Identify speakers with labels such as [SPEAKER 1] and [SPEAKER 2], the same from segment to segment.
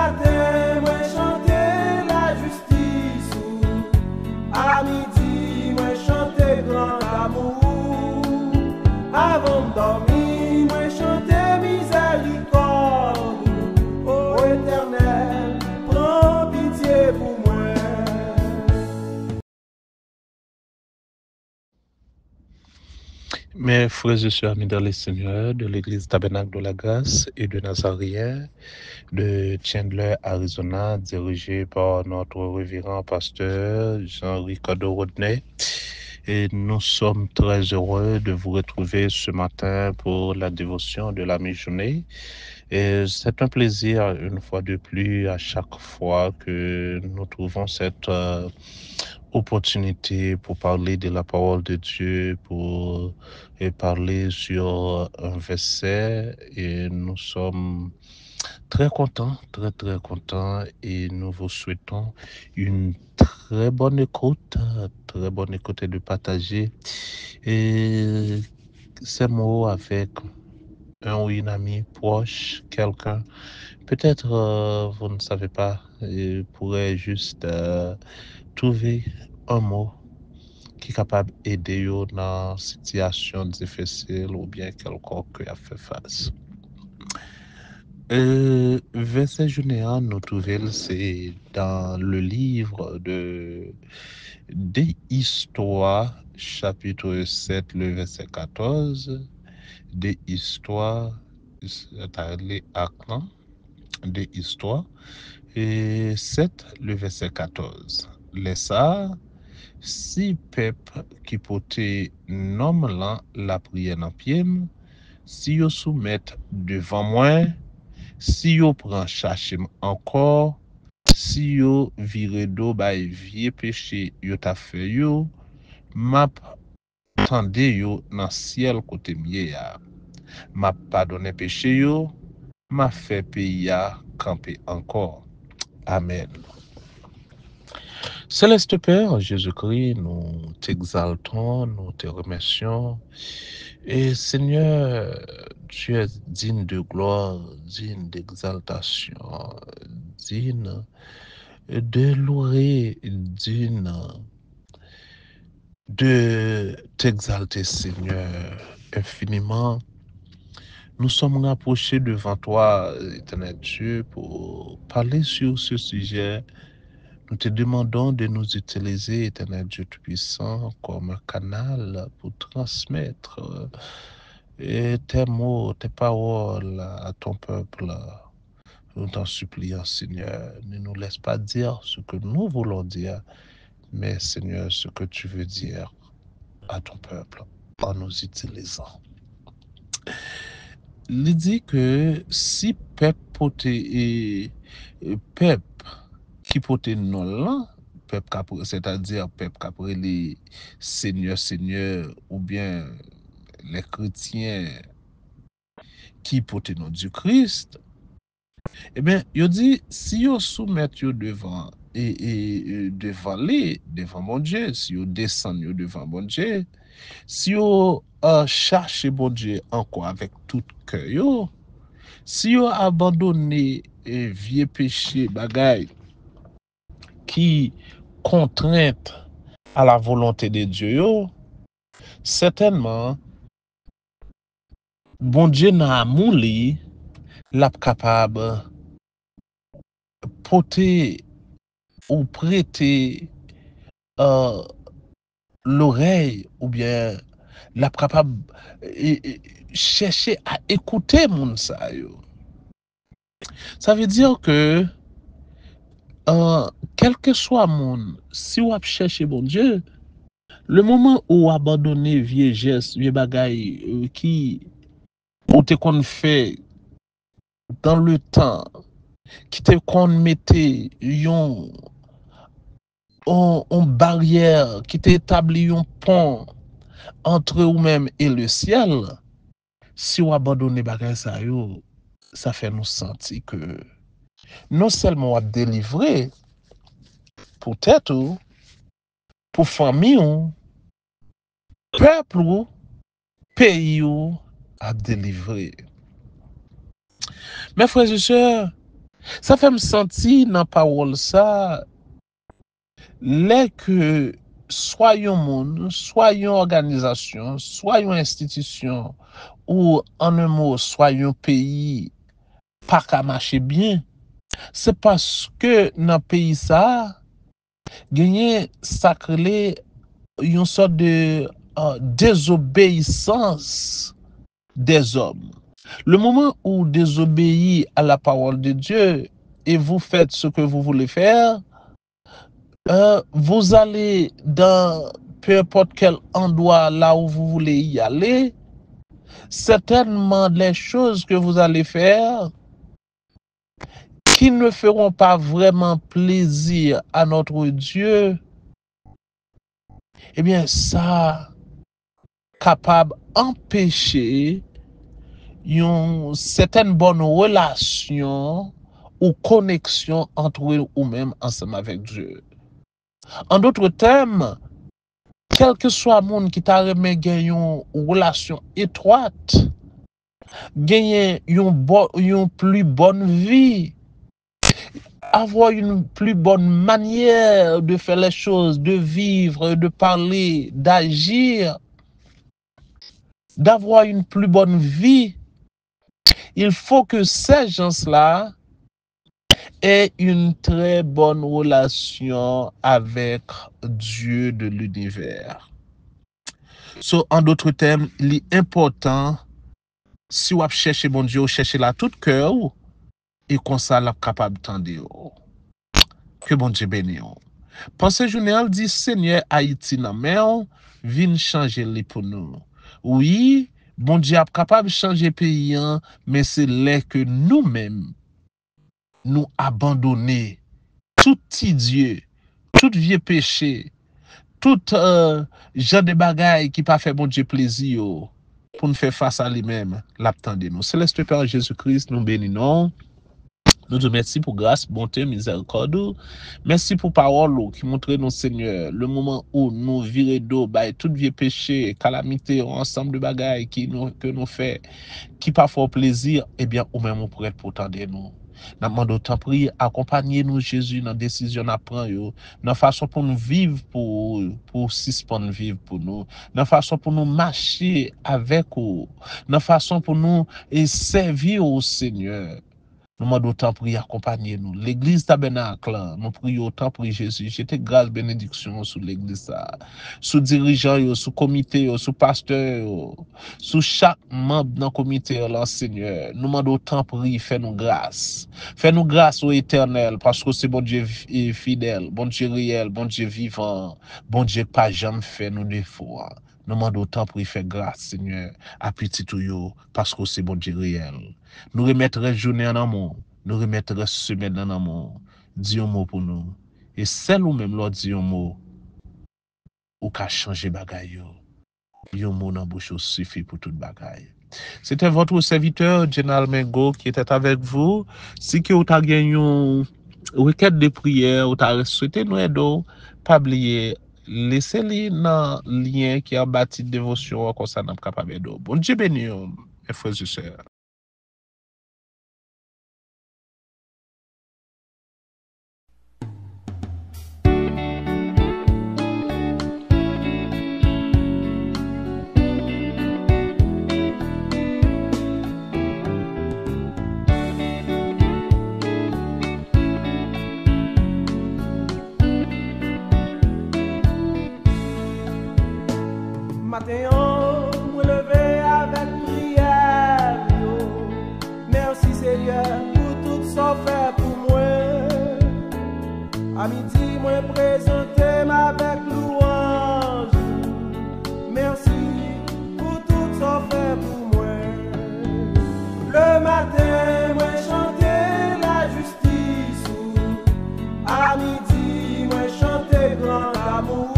[SPEAKER 1] matin, moi chanter la justice. À midi, moi chanter grand amour. Avant de dormir, moi chanter miséricorde. Ô Éternel, prends pitié pour moi.
[SPEAKER 2] Mes frères et sœurs amis dans les Seigneurs de l'église Tabernacle de la Grâce et de Nazarien de Chandler, Arizona, dirigé par notre révérend pasteur Jean-Ricardo Rodney. Et nous sommes très heureux de vous retrouver ce matin pour la dévotion de la mi-journée. Et c'est un plaisir, une fois de plus, à chaque fois que nous trouvons cette opportunité pour parler de la parole de Dieu, pour parler sur un verset. Et nous sommes très contents, très contents, et nous vous souhaitons une très bonne écoute et de partager et ces mots avec un ou une amie proche, quelqu'un. Peut-être vous ne savez pas, pourrait juste trouver un mot qui est capable d'aider dans une situation difficile ou bien quelconque à faire face. Verset journée nous trouvons, c'est dans le livre des Histoires, chapitre 7, le verset 14, des Histoires, c'est-à-dire des Histoires, et 7, le verset 14. Laissa, si peuple qui pote nom là la prière dans pied, si yo soumettent devant moi, si yo prend chercher encore, si yo vire do bay vieux péché yo ta fait yo, m'a tande yo dans ciel côté mieux ya. M'a pardonné péché yo, m'a fait pays ya camper encore. Amen. Céleste Père, Jésus-Christ, nous t'exaltons, nous te remercions. Et Seigneur, tu es digne de gloire, digne d'exaltation, digne de louer, digne de t'exalter, Seigneur, infiniment. Nous sommes rapprochés devant toi, éternel Dieu, pour parler sur ce sujet. Nous te demandons de nous utiliser, éternel Dieu Tout-Puissant, comme un canal pour transmettre tes mots, tes paroles à ton peuple. Nous t'en supplions, Seigneur, ne nous laisse pas dire ce que nous voulons dire, mais Seigneur, ce que tu veux dire à ton peuple en nous utilisant. Il dit que si peuple qui pote non là, c'est-à-dire peuple qui les seigneurs ou bien les chrétiens qui pote non du Christ, eh bien, il dit si vous soumettez devant devant mon Dieu, si vous descendez devant mon Dieu, si vous cherchez mon Dieu encore avec tout cœur, si vous abandonnez vieux péché bagaille qui contrainte à la volonté de Dieu, certainement, bon Dieu n'a amour li, l'a capable porter ou prêter l'oreille ou bien l'a capable chercher à écouter moun sa yo. Ça veut dire que quel que soit moun, si ou ap chercher bon Dieu, le moment où abandonner vieux gestes, vieux bagaille qui ou te qu'on fait dans le temps, qui te qu'on mettait yon barrière, qui t'établit un pont entre vous-même et le ciel, si vous abandonnez bagay ça yo, ça fait nous sentir que non seulement on délivré pour tête ou, pour famille ou, peuple ou, pays ou, à délivrer. Mes frères et sœurs, Ça fait me sentir dans parole ça, les que soyons monde, soyons organisation, soyons institution, ou en un mot, soyons pays, pas qu'à marcher bien, c'est parce que dans le pays ça, gagner sacré une sorte de désobéissance des hommes. Le moment où désobéit à la parole de Dieu et vous faites ce que vous voulez faire, vous allez dans peu importe quel endroit là où vous voulez y aller, certainement les choses que vous allez faire qui ne feront pas vraiment plaisir à notre Dieu, eh bien ça capable d'empêcher une certaine bonne relation ou connexion entre vous-même ensemble avec Dieu. En d'autres termes, quel que soit le monde qui t'a remis une relation étroite, gagner une plus bonne vie, avoir une plus bonne manière de faire les choses, de vivre, de parler, d'agir, d'avoir une plus bonne vie, il faut que ces gens-là aient une très bonne relation avec Dieu de l'univers. En d'autres termes, il est important, si vous cherchez bon Dieu, cherchez la tout cœur, et comme ça, vous êtes capable d'entendre. Que bon Dieu bénisse. Pensez journée, dit Seigneur Haïti nan men, vin changer les pour nous. Oui, bon Dieu est capable de changer pays, mais c'est là que nous-mêmes, nous abandonner tout petit Dieu, tout vieux péché, tout genre de bagaille qui pas fait bon Dieu plaisir pour nous faire face à lui-même, l'attendez nous. Céleste Père Jésus-Christ, nous bénissons. Nous te remercions pour grâce, bonté, miséricorde. Merci pour parole qui montre nous, Seigneur, le moment où nous virons d'eau, tout vieux péché, calamité, ensemble de bagailles que nous fait, qui parfois plaisir, eh bien, ou même on pourrait être pour tendre nous. Nous demandons autant prier, accompagnez-nous, Jésus, dans la décision à prendre, dans la façon pour nous vivre, pour suspendre vivre pour nous, dans la façon pour nous marcher avec vous, dans la façon pour nous servir au Seigneur. Nous demandons autant prier, accompagner-nous. L'église tabernacle, nous prions autant pour Jésus. J'étais grâce, bénédiction sur l'église, sous dirigeant, sous comité, sous pasteur, sous chaque membre dans le comité, là, Seigneur. Nous demandons autant prier, fais-nous grâce. Fais-nous grâce au éternel, parce que c'est bon Dieu fidèle, bon Dieu réel, bon Dieu vivant, bon Dieu pas jamais fait nous défaut. Nous demandons autant pour y faire grâce, Seigneur, à petit tout, parce que c'est bon Dieu réel. Nous remettrons journée en amour, nous remettrons semaine en amour. Dis un mot pour nous. Et celle ou même, l'autre dit un mot, ou qu'a changé bagaille. Un mot dans bouche suffit pour toute bagaille. C'était votre serviteur, General Mengo, qui était avec vous. Si vous avez gagné une requête de prière, ou avez souhaité nous aider, pas oublier. Laissez-les dans le lien qui a bâti de dévotion comme ça, nous sommes capables de. Bon Dieu béni, mes frères et sœurs.
[SPEAKER 1] Matin, me lever avec prière. Merci Seigneur pour tout ça fait pour moi. À midi, moi présenter avec louange. Merci pour tout ça fait pour moi. Le matin, moi chanter la justice. À midi, moi chanter grand amour.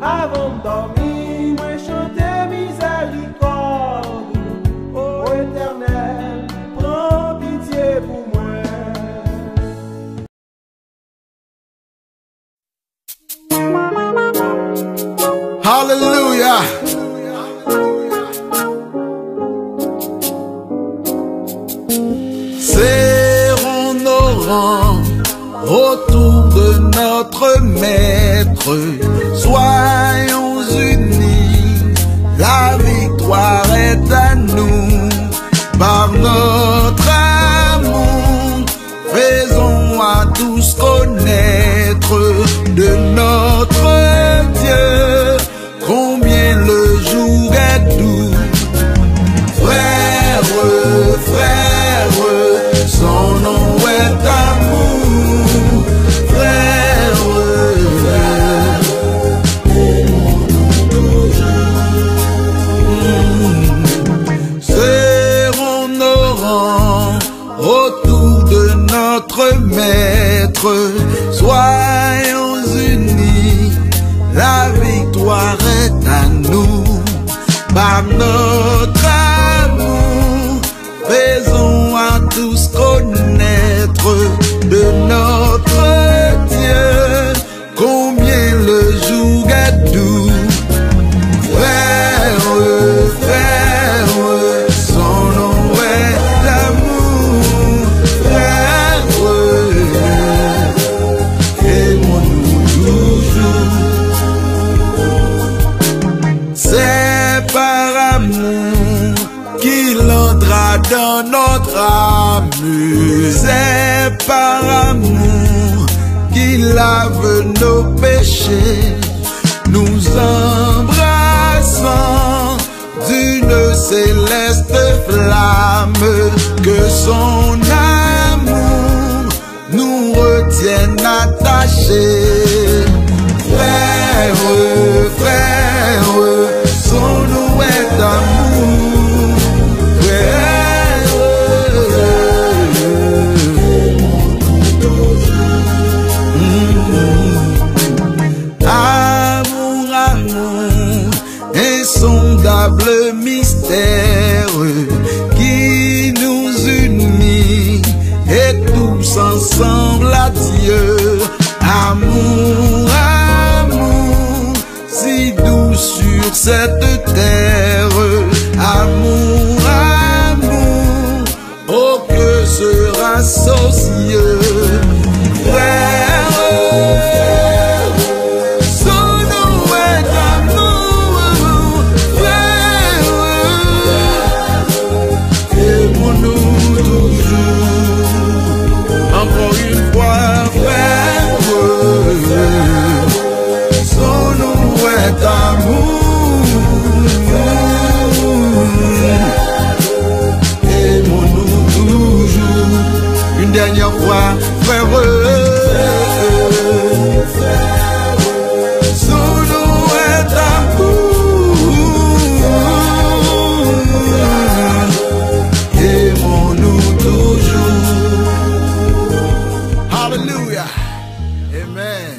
[SPEAKER 1] Avant de dormir, moi chanter miséricorde. Ô Éternel, prends pitié pour moi.
[SPEAKER 3] rang autour de notre Maître. Soyons unis, la victoire est à nous. Par notre amour, faisons à tous connaître de notre Dieu combien le jour est doux. Frère, frère, son nom est amour. Frère, serrons nos rangs autour de notre Maître. Soyons unis, la victoire est à nous. Par notre amour, faisons à tous connaître de notre Dieu combien le jour est doux. Frère, frère, son nom est l'amour. Frère, aimons-nous toujours. C'est par amour qu'il entra dans notre âme. C'est par amour qu'il lave nos péchés. Nous embrassons d'une céleste flamme, que son amour nous retienne attachés. Frère, frère, son nom est amour. Frère, amour, amour, insondable mystère qui nous unit et tous ensemble à Dieu. Amour, amour, si doux sur cette terre. Amour, amour, oh que sera socieux. Frère, son nom est amour. Frère, aimons-nous toujours. Encore une fois, frère, son nom est amour. Aimons-nous toujours. Une dernière fois, frère, son nom est amour. Aimons-nous toujours. Hallelujah. Amen.